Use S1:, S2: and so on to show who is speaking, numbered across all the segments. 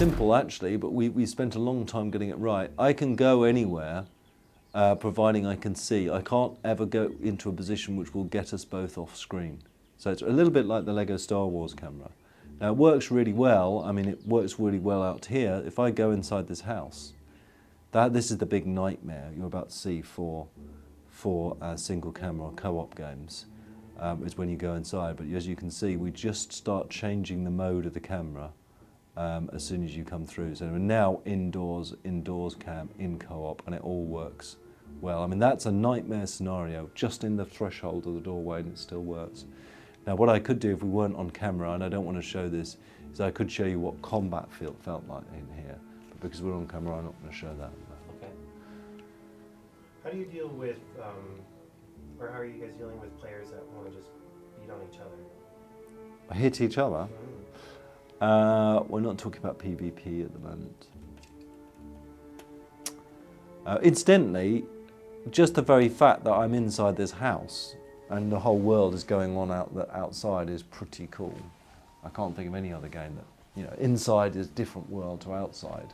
S1: simple actually, but we spent a long time getting it right. I can go anywhere, providing I can see. I can't ever go into a position which will get us both off screen. So it's a little bit like the Lego Star Wars camera. Now it works really well. I mean, it works really well out here. If I go inside this house, this is the big nightmare you're about to see for single camera co-op games, is when you go inside. But as you can see, we just start changing the mode of the camera as soon as you come through. So we're now indoors cam, in co-op, and it all works well. I mean, that's a nightmare scenario, just in the threshold of the doorway, and it still works. Now, what I could do if we weren't on camera, and I don't want to show this, is I could show you what combat felt like in here. But because we're on camera, I'm not going to show that.
S2: Okay. How do you deal with, or how are you guys dealing with players that want to just beat on each other?
S1: Hit each other? We're not talking about PvP at the moment. Incidentally, just the very fact that I'm inside this house and the whole world is going on outside is pretty cool. I can't think of any other game that, you know, inside is a different world to outside.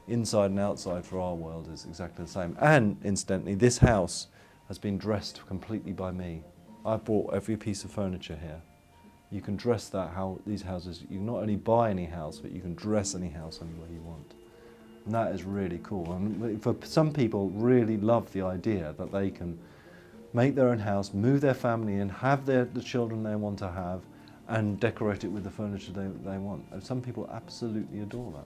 S1: Inside and outside for our world is exactly the same. And incidentally, this house has been dressed completely by me. I've bought every piece of furniture here. You can dress these houses, you can not only buy any house, but you can dress any house any way you want. And that is really cool. And for some people, really love the idea that they can make their own house, move their family in, have the children they want to have, and decorate it with the furniture they want. And some people absolutely adore that.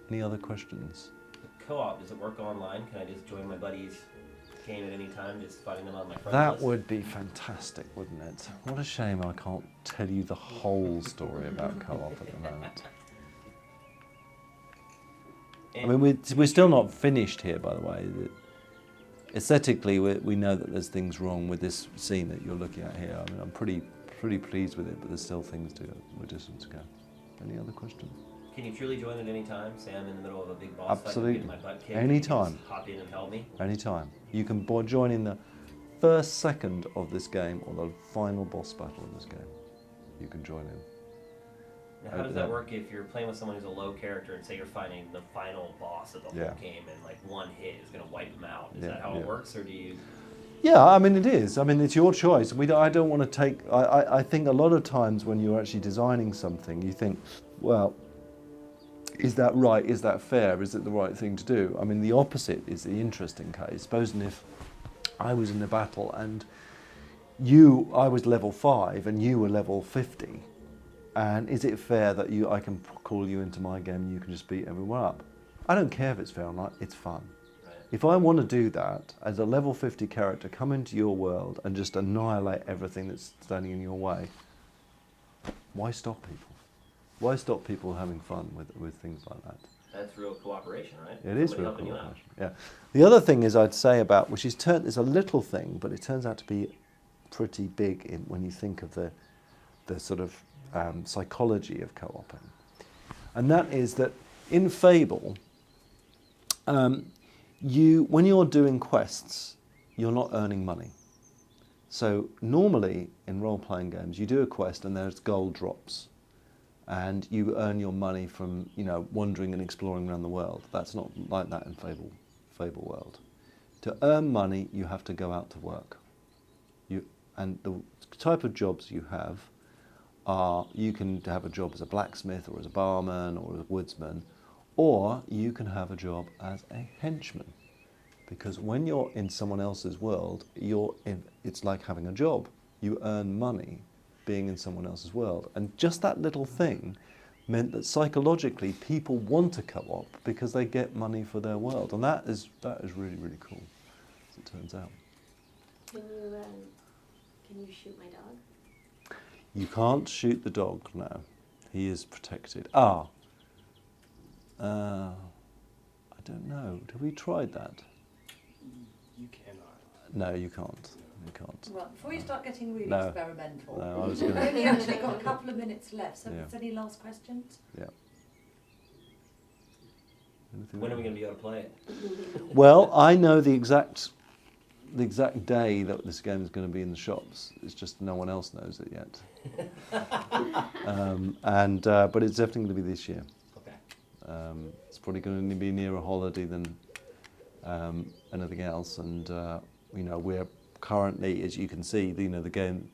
S1: Any other questions?
S3: The co-op, does it work online? Can I just join my buddies' game at any time, just finding them on my friends
S1: That
S3: list? Would
S1: be fantastic, wouldn't it? What a shame I can't tell you the whole story about co-op at the moment. I mean, we're still not finished here, by the way. Aesthetically, we know that there's things wrong with this scene that you're looking at here. I mean, I'm pretty pleased with it, but there's still things we're distant to go. Any other questions?
S3: Can you truly join at any time? Say I'm in the middle of a big boss fight,
S1: Absolutely.
S3: getting my butt kicked.
S1: Anytime.
S3: Just hop in and help me?
S1: Anytime. You can join in the first second of this game or the final boss battle of this game. You can join in.
S3: Now, how does that work if you're playing with someone who's a low character and say you're fighting the final boss of the whole game and like one hit is going to wipe them out? Is that how it works, or do you...
S1: Yeah, I mean it is. I mean it's your choice. I don't want to take... I think a lot of times when you're actually designing something, you think, well, is that right? Is that fair? Is it the right thing to do? I mean the opposite is the interesting case. Supposing if I was in a battle and I was level 5 and you were level 50, and is it fair that I can call you into my game and you can just beat everyone up? I don't care if it's fair or not, it's fun. Right. If I want to do that, as a level 50 character, come into your world and just annihilate everything that's standing in your way, why stop people? Why stop people having fun with things like that?
S3: That's real cooperation, right?
S1: It is real cooperation, yeah. The other thing is I'd say about, which is a little thing, but it turns out to be pretty big when you think of the sort of psychology of co-oping. And that is that in Fable, when you're doing quests, you're not earning money. So normally in role-playing games, you do a quest and there's gold drops. And you earn your money from, wandering and exploring around the world. That's not like that in Fable world. To earn money, you have to go out to work. And the type of jobs you have are, you can have a job as a blacksmith or as a barman or as a woodsman, or you can have a job as a henchman. Because when you're in someone else's world, it's like having a job. You earn money being in someone else's world. And just that little thing meant that psychologically people want to co-op because they get money for their world. And that is really, really cool, as it turns out.
S4: Can you shoot my dog?
S1: You can't shoot the dog, no. He is protected. I don't know. Have we tried that?
S5: You cannot.
S1: No, you can't. You can't.
S6: Right, before you start getting really experimental,
S1: no, I was
S6: we've
S1: gonna...
S6: only actually got a couple of minutes left, so is there any last questions?
S1: Yeah.
S3: When are we going to be able to play it?
S1: Well, I know the exact the exact day that this game is going to be in the shops. It's just no one else knows it yet. But it's definitely going to be this year.
S3: Okay.
S1: It's probably going to be nearer a holiday than anything else. And you know, we're currently, as you can see, the game.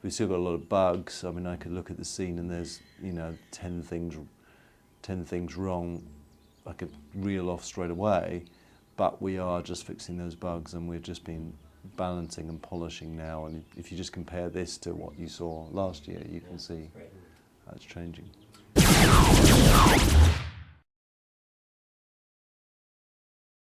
S1: We've still got a lot of bugs. I mean, I could look at the scene and there's 10 things wrong. I could reel off straight away. But we are just fixing those bugs, and we've just been balancing and polishing now. And if you just compare this to what you saw last year, you can see how it's changing.